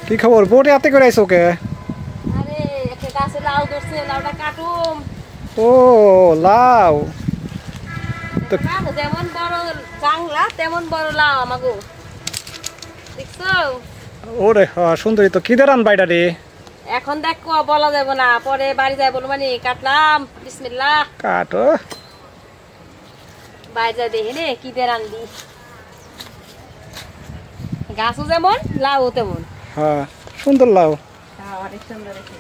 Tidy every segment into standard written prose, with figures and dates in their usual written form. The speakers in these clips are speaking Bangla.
কি খবর বোটে হাতে করে আইছো কে? আরে একটা গাছে লাউ ধরছে, লাউটা কাটুম। ও লাউ তো যেমন বড় জাংলা তেমন বড় লাউ আমাগো, দেখছো? ওরে সুন্দরী তো কি দেরান বাইটা রে? এখন দেখো বলা যাবে না, পরে বাড়ি যাই বলবো মানে কাটলাম বিসমিল্লাহ। কাটো বাইরে যাই দেখি নে কি দিয়ে রান্দি। গাছও যেমন লাউ তেমন। হ্যাঁ সুন্দর লাউ। হ্যাঁ অনেক সুন্দর দেখে।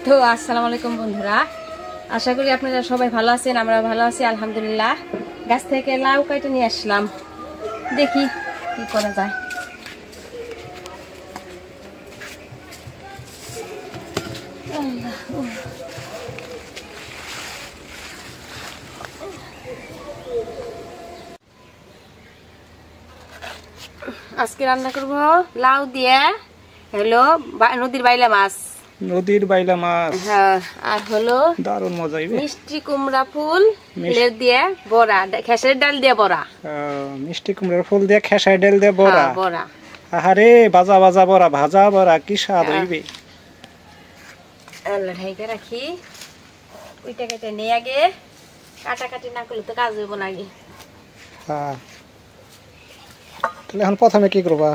তো আসসালামু আলাইকুম বন্ধুরা, আশা করি আপনারা সবাই ভালো আছেন। আমরা ভালো আছি আলহামদুলিল্লাহ। গাছ থেকে লাউ কেটে নিয়ে আসলাম, দেখি কি করা যায়। আজকে রান্না করব লাউ দিয়ে হলো নদীর বাইলা মাছ। নদীর বাইলা মাছ, হ্যাঁ, আর হলো দারুণ মজা হইবে মিষ্টি কুমড়া ফুল দিয়ে বড়া, খেসারির ডাল দিয়ে বড়া। মিষ্টি কুমড়ার ফুল দিয়ে খেসাই ডাল দিয়ে বড়া। বড়া আহারে ভাজা ভাজা বড়া, ভাজা বড়া কি স্বাদ হইবে। আল্লাহ ঢাইকে রাখি, ওইটা কেটে নিয়ে আগে কাটাকাটি না করলে তো কাজ হইব না আগে। হ্যাঁ তাহলে এখন প্রথমে কি করবা?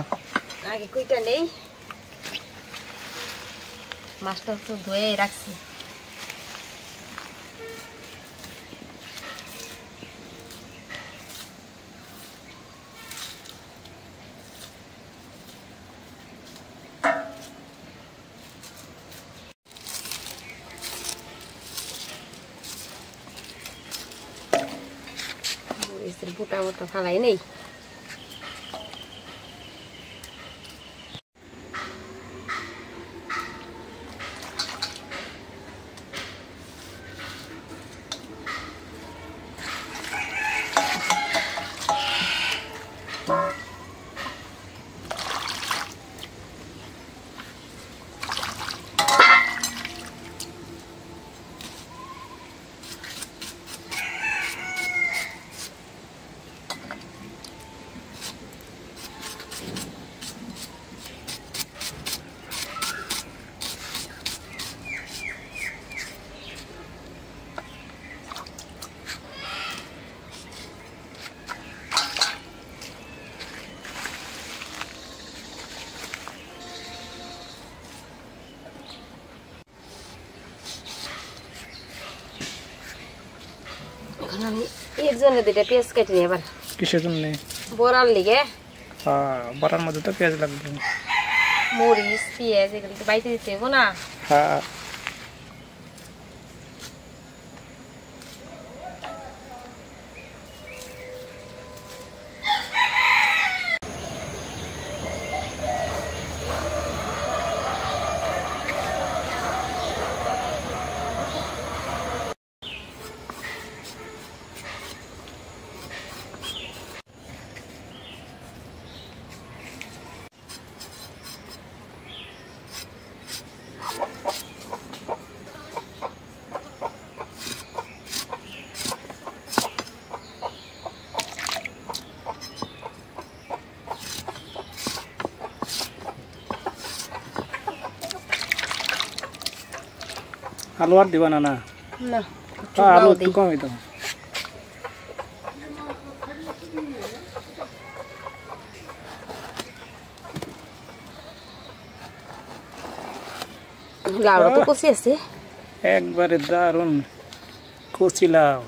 আগে কুইটা নেই, মাছটা তো ধুয়ে রাখছি। বুটা বুটা ফালাই নেই। আমি এর জন্য দুইটা পেঁয়াজ কেটে নিই। এবার কিসের জন্য? বড়ার লিগে। বড়ার মধ্যে তো পেঁয়াজ লাগবে, মরিচ পেঁয়াজ এগুলো তো বাইতে দিতে হইব না। হ্যাঁ আলু আর দিবা না? না আলু একটু কমই দাও। লাউটা তো কচি আছে, একবারে দারুণ কচি লাউ।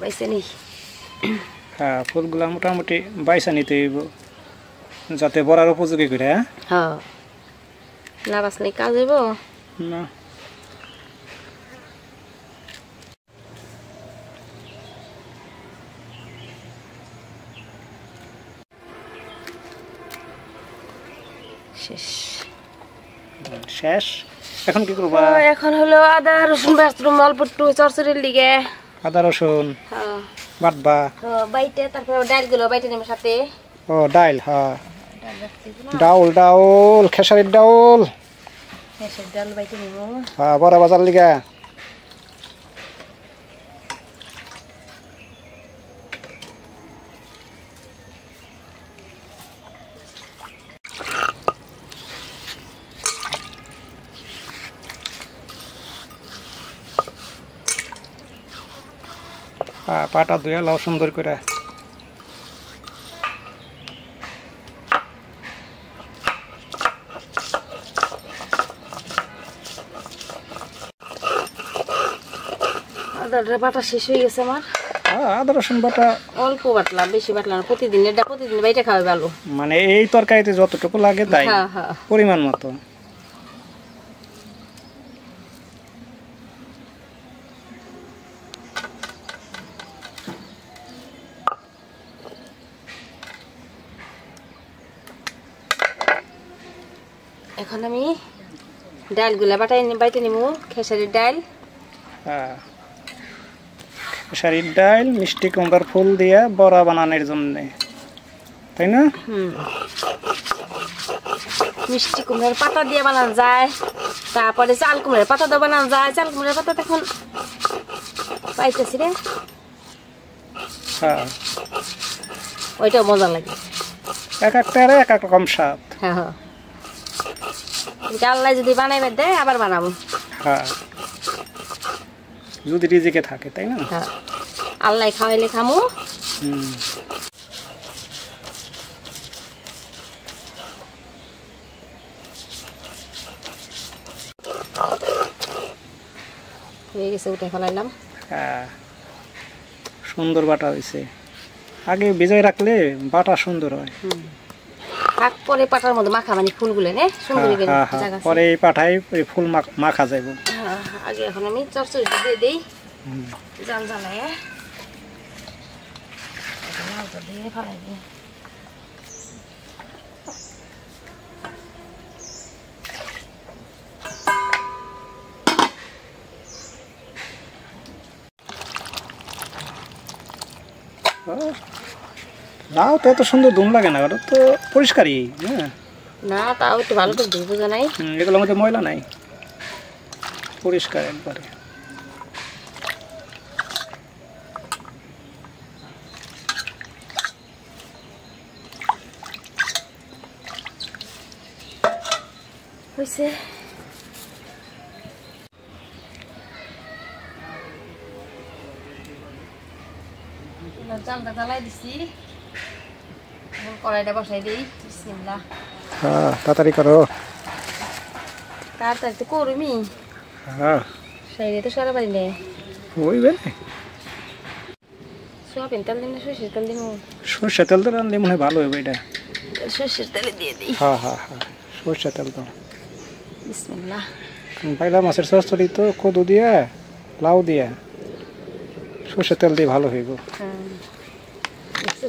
বাইসে নি হ্যাঁ ফুলগুলা মোটামুটি বাইসা নিতে হইব যাতে বড়ার উপযোগী করে হ্যাঁ হ্যাঁ না বাসলে কাজ হইব না শেষ শেষ এখন কি করবা এখন হলো আদা রসুন বাথরুম অল্প একটু চরচড়ির লিগে আদা রসুন হ্যাঁ বাটবা বাইটে তারপরে ডালগুলো বাইটে নেবে সাথে ও ডাইল হ্যাঁ ডাউল ডাউল খেসারির ডাউল খেসারির ডাল বাইটে নেব হ্যাঁ বড়া বাজার লিগা পাটা ধুয়ে লাও সুন্দর করে আদাটা বাটা শেষ হয়ে গেছে আমার আদা রসুন বাটা অল্প বাটলাম বেশি বাটলাম প্রতিদিন এটা প্রতিদিন বাইটে খাওয়া ভালো মানে এই তরকারিতে যতটুকু লাগে তাই হ্যাঁ হ্যাঁ পরিমাণ মতো এখন আমি ডালগুলা বাইটে নিব খেসারির ডাল খেসারির ডাল মিষ্টি কুমড়ার ফুল দিয়ে বড়া বানানোর জন্য তাই না মিষ্টি কুমড়ার পাতা দিয়ে বানানো যায় তারপরে চাল কুমড়ার পাতা দিয়ে বানানো যায় চাল কুমড়ার পাতা এখন পাইতেছি রে হ্যাঁ ওইটাও মজা লাগে এক একটার এক এক রকম স্বাদ হ্যাঁ হ্যাঁ আল্লাহ যদি বানাইবে দেয় আবার বানাবো হ্যাঁ যদি রিজিকে থাকে তাই না হ্যাঁ আল্লাহ খাওয়াইলে খামু হয়ে গেছে উঠে ফেলাইলাম হ্যাঁ সুন্দর বাটা হয়েছে আগে ভিজাই রাখলে বাটা সুন্দর হয় থাক পরে পাটার মধ্যে মাখা মানে ফুলগুলো নে সুন্দর পরে এই পাঠাই ফুল মাখা যাইব আগে এখন আমি চরচড়িটা দিয়ে দিই জাল জ্বালায় দিয়ে ফেলাই দিই লাউ তো এত সুন্দর ধুম লাগে না ওটা তো পরিষ্কারই হ্যাঁ না তাও একটু ভালো করে ধুই বোঝা নাই এগুলোর মধ্যে ময়লা নাই পরিষ্কার একবারে হয়েছে চালটা জ্বালাই দিছি কড়াইটা বসাই দিই বিসমিল্লাহ হ্যাঁ তাড়াতাড়ি করো তাড়াতাড়ি তো করবি হ্যাঁ সাইডে তো সারা পারি নেই হইবে সোয়াবিন তেল দিন না সরষের তেল দিন সরষে তেল তো রান্না মনে হয় ভালো হবে এটা সরষের তেলে দিয়ে দিই হ্যাঁ হ্যাঁ হ্যাঁ সরষে তেল তো বিসমিল্লাহ পাইলা মাছের চচ্চড়ি তো কদু দিয়ে লাউ দিয়ে সরষে তেল দিয়ে ভালো হইব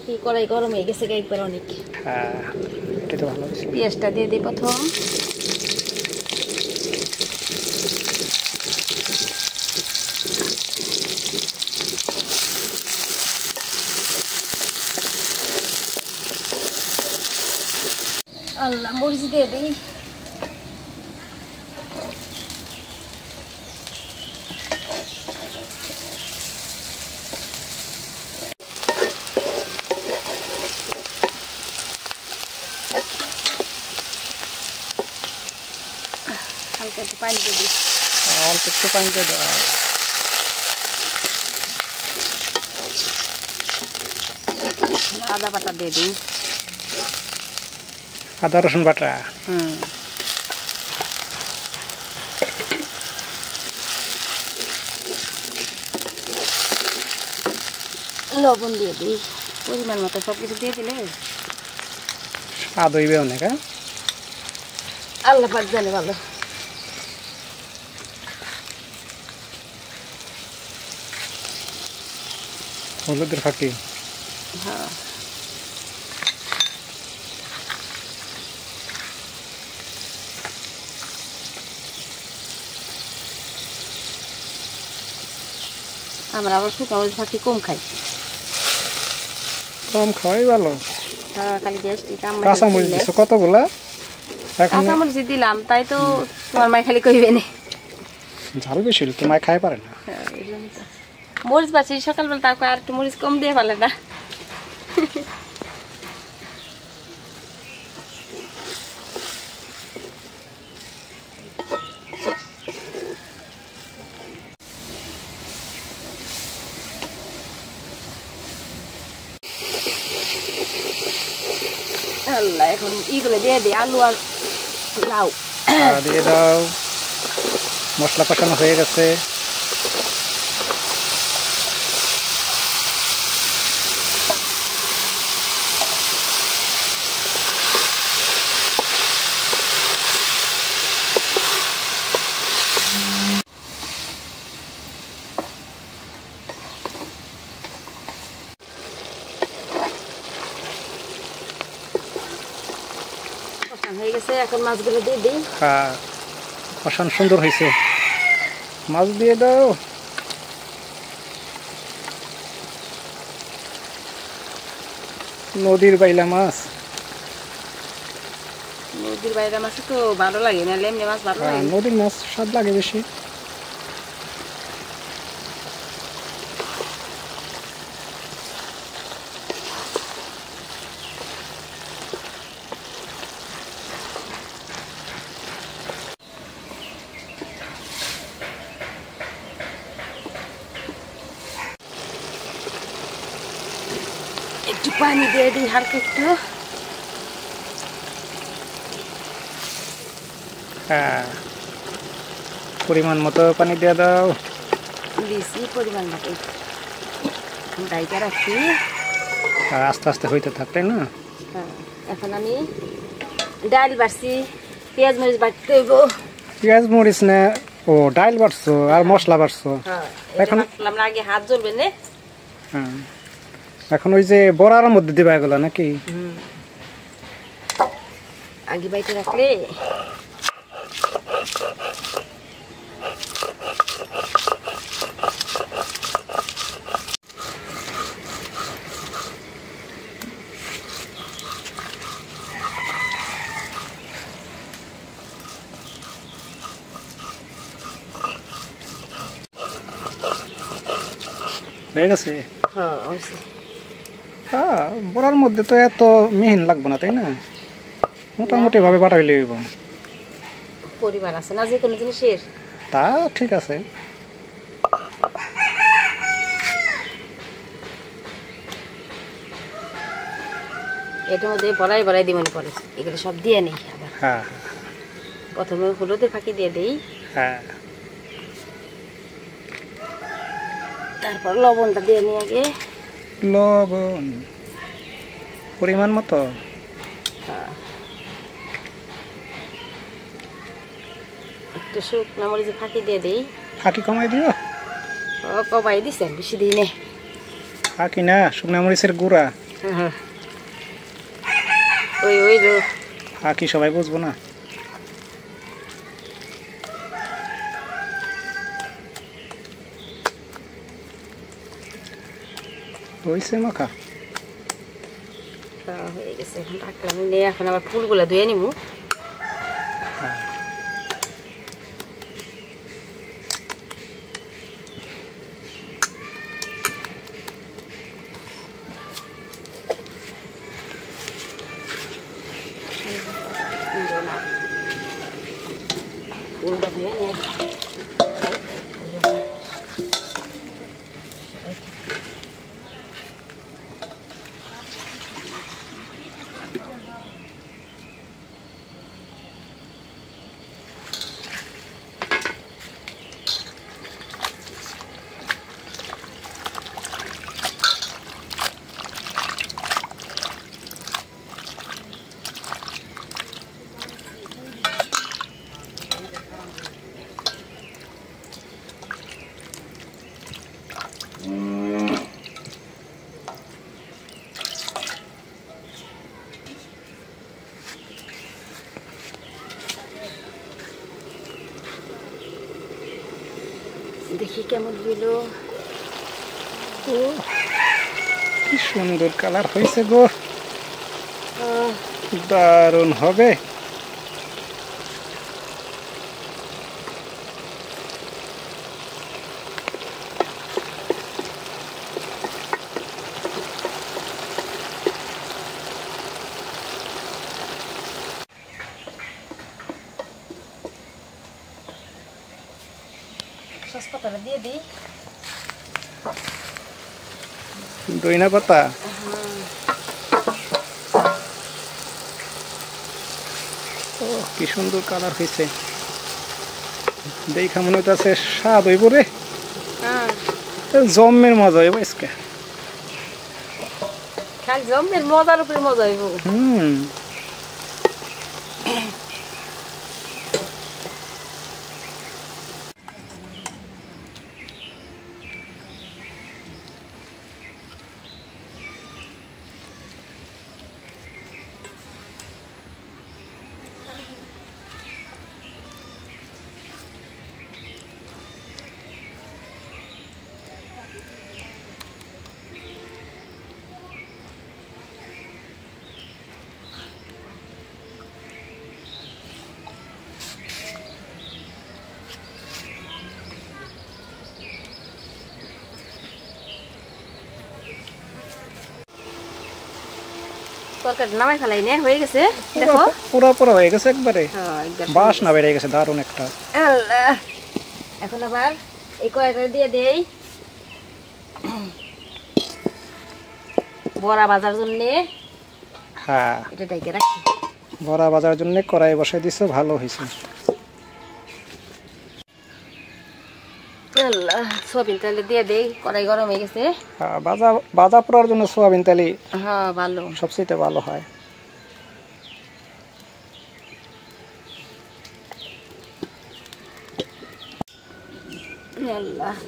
কি কড়াই গরম হয়ে গেছে একবার অনেক হ্যাঁ এটা তো ভালো হয়েছে পেঁয়াজটা দিয়ে দিই প্রথম আল্লাহ মরিচ দিয়ে দিই হালকা একটু পানি দিয়ে দিই অল্প একটু পানি দিয়ে দাও আদা বাটা দিয়ে দিই আদা রসুন বাটা লবণ দিয়ে দিই পরিমাণ মতো, সব কিছু দিয়ে দিলে স্বাদ হইবে অনেক। হ্যাঁ, আল্লাহ পাক জানে ভালো। হলুদের ফাঁকি। হ্যাঁ, আমরা আবার শুকনো মরিচ ফাঁকি কম খাই। কম খাওয়াই ভালো। হ্যাঁ, খালি গ্যাস্ট্রিক। কাঁচামরিচ দিছো কতগুলা? এখন কাঁচামরিচ দিলাম, তাই তো তোমার মাই খালি কইবে না। ঝাল বেশি হলে তো মায় খাই পারে না। মরিচ বাছি সকালবেলা, তারপর আর একটু মরিচ কম দিয়ে পারলে না। আল্লাহ, এখন ইগুলো দিয়ে দিই, আলু আর লাউ দিয়ে দাও। মশলা কষানো হয়ে গেছে। হয়ে গেছে, এখন মাছগুলো দিয়ে দিই। হ্যাঁ, কষানো সুন্দর হয়েছে। মাছ দিয়ে দাও। নদীর বাইলা মাছ। নদীর বাইরে মাছ তো ভালো লাগে না, এমনি মাছ ভালো লাগে। নদীর মাছ স্বাদ লাগে বেশি। একটু পানি দিয়ে দিই হালকা একটু। হ্যাঁ, পরিমাণ মতো পানি দিয়ে দাও। দিছি পরিমাণ মতো, ডাইকা রাখছি। আর আস্তে আস্তে হইতে থাকলে না। হ্যাঁ, এখন আমি ডাল বাড়ছি, পেঁয়াজ মরিচ বাটতে হইব। পেঁয়াজ মরিচ না, ও ডাল বাড়ছো আর মশলা বাড়ছো। হ্যাঁ, এখন আমরা আগে হাত জ্বলবে না। হ্যাঁ, এখন ওই যে বড়ার মধ্যে দিবা এগুলো নাকি? আগে বাইতে রাখলে হয়ে গেছে। হয়েছে। হ্যাঁ, বড়ার মধ্যে তো এত মিহিন লাগবে না, তাই না? মোটামুটি ভাবে বাটা হইলে হইব। পরিবার আছে না যে কোনো জিনিসের। তা ঠিক আছে। এটার মধ্যে বড়াই বড়াই দিয়ে মনে পড়ে, এগুলো সব দিয়ে নেই। আবার হ্যাঁ প্রথমে হলুদের ফাঁকি দিয়ে দিই, হ্যাঁ, তারপর লবণটা দিয়ে নিই আগে। লবণ পরিমাণ মতো। একটু শুকনো মরিচে ফাঁকি দিয়ে দিই। ফাঁকি কমাই দিও। কবাই দিছে, বেশি দিই নে। ফাঁকি না, শুকনা মরিচের গুঁড়া। ওই ওই লো। ফাঁকি সবাই বুঝবো না। হয়েছে মাখা। হয়ে গেছে, এখন রাখলাম। এখন আবার ফুলগুলো ধুয়ে নিব। ফুলটা ধুয়ে নিয়ে দেখি কেমন হইলো। ও কি সুন্দর কালার হয়েছে গো, দারুণ হবে। সসপাতাটা দিয়ে দিই। দইনা পাতা ও কি সুন্দর কালার হয়েছে, দেখা মনে হচ্ছে স্বাদ হইব রে, জমের মজা হইব আজকে। খালি জমের মজার উপরে মজা হইব। তরকারি নামাই ফেলাই নে, হয়ে গেছে দেখো, পুরা পুরা হয়ে গেছে একবারে, বাসনা বেড়ে গেছে দারুণ একটা। এখন আবার এই কয়টা দিয়ে দেই বড়া ভাজার জন্য। হ্যাঁ এটা ঢেকে রাখি, বড়া ভাজার জন্য কড়াই বসাই দিছো, ভালো হয়েছে। সোয়াবিন তেল দিয়ে দেই, কড়াই গরম হয়ে গেছে। ভাজা পোড়ার জন্য সোয়াবিন তেল হ্যাঁ ভালো, সবচেয়ে ভালো হয়।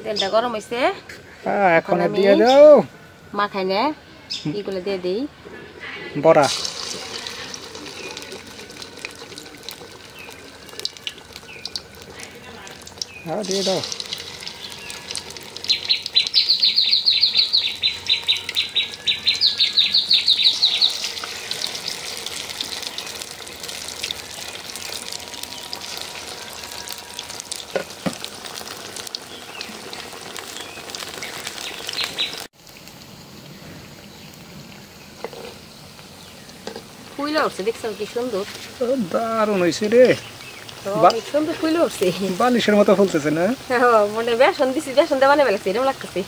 তেলটা গরম হয়েছে, এখন দিয়ে দাও মাখাই নে এগুলো দিয়ে দেই বড়া। হ্যাঁ দিয়ে দাও। ফুইলা উঠছে, দেখছেন কি সুন্দর, দারুণ হয়েছে রে, অনেক সুন্দর ফুইলা উঠছে, বালিশের মতো ফুলতেছে না। মনে বেসন দিছি, বেসন দেওয়া নেবে লাগছে, এরকম লাগতেছে।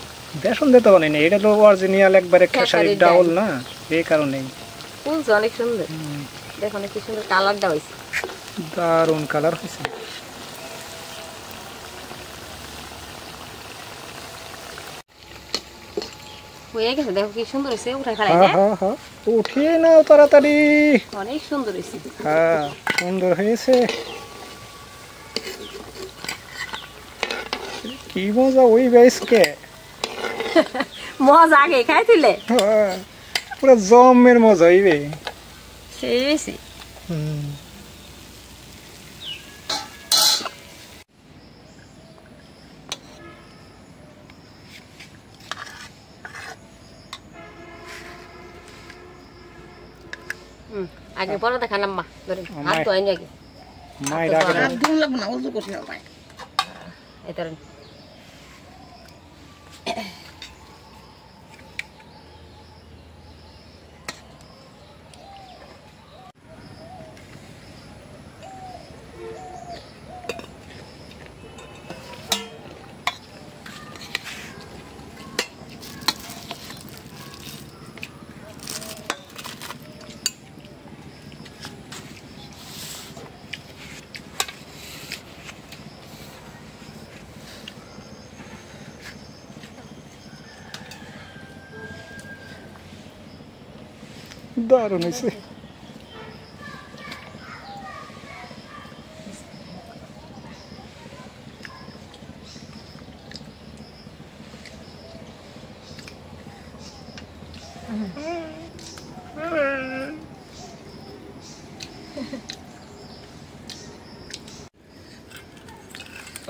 বেসন দিতে বানাই না, এটা তো অরিজিনাল একবারে খেসারির ডাউল না, এই কারণেই ফুলছে অনেক সুন্দর। দেখো কি সুন্দর কালারটা হয়েছে, দারুণ কালার হয়েছে। হয়ে গেছে, দেখো কি সুন্দর হয়েছে, উঠাই ফেলাই উঠিয়ে নাও তাড়াতাড়ি, অনেক সুন্দর হয়েছে। হ্যাঁ সুন্দর হয়েছে, কি মজা ওই বেসকে, মজা আগে খাইছিলে, পুরো জমের মজা হইবে সেই বেশি। আগে বড় দেখালাম মা, ধরে হাত তো আইন আগে, মায়ের আগে হাত ধুন লাগবে না, ওযু করছ না ভাই, এই ধরেন। দারুণ হয়েছে।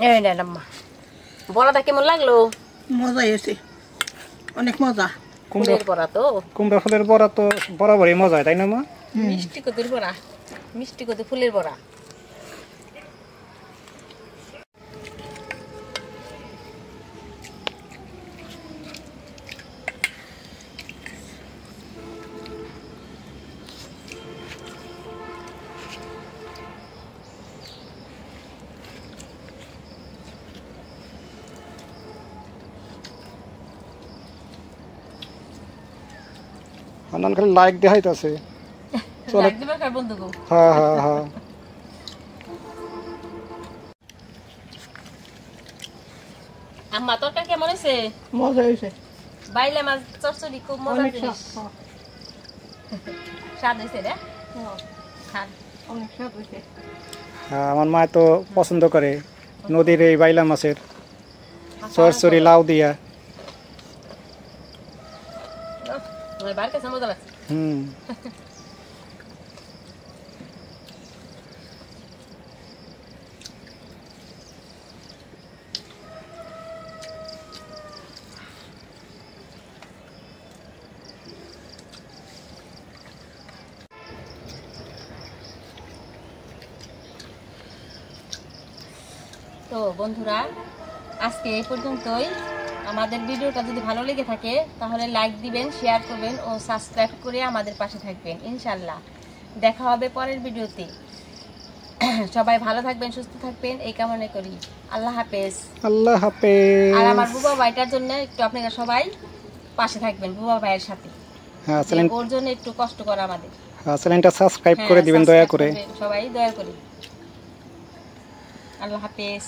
এই নেন আম্মা বড়াটা কেমন লাগলো? মজা হয়েছে, অনেক মজা। কুমড়া ফুলের বড়া তো, কুমড়া ফুলের বড়া তো বরাবরই মজা হয়, তাই না মা? মিষ্টি কদুর বড়া, মিষ্টি কদু ফুলের বড়া। হান্নান খালি লাইক দেখাইতেছে। চলে। লাগ দিবার কার বন্ধু গো। হ্যাঁ হ্যাঁ হ্যাঁ। আম্মা তরকারি কেমন হয়েছে? মজা হয়েছে, বাইলে মাছ চচ্চড়ি খুব মজার অনেক জিনিস। স্বাদ। স্বাদ হয়েছে রে, খান। অনেক স্বাদ হয়েছে। হ্যাঁ, আমার মা তো পছন্দ করে নদীর এই বাইলা মাছের চরচরি লাউ দিয়া। আমার বাড়ির কাছে মজা লাগছে। হুম। তো বন্ধুরা, আজকে এই পর্যন্তই। আমাদের ভিডিওটা যদি ভালো লেগে থাকে তাহলে লাইক দিবেন, শেয়ার করবেন ও সাবস্ক্রাইব করে আমাদের পাশে থাকবেন। ইনশাল্লাহ দেখা হবে পরের ভিডিওতে। সবাই ভালো থাকবেন, সুস্থ থাকবেন এই কামনা করি। আল্লাহ হাফেজ। আল্লাহ হাফেজ। আর আমার বুবা ভাইটার জন্য একটু আপনারা সবাই পাশে থাকবেন, বুবা ভাইয়ের সাথে। হ্যাঁ, যে ওর জন্য একটু কষ্ট করা আমাদের। চ্যানেলটা সাবস্ক্রাইব করে হ্যাঁ, দিবেন দয়া subscribe করে। করবেন, সবাই দয়া করে। আল্লাহ হাফেজ।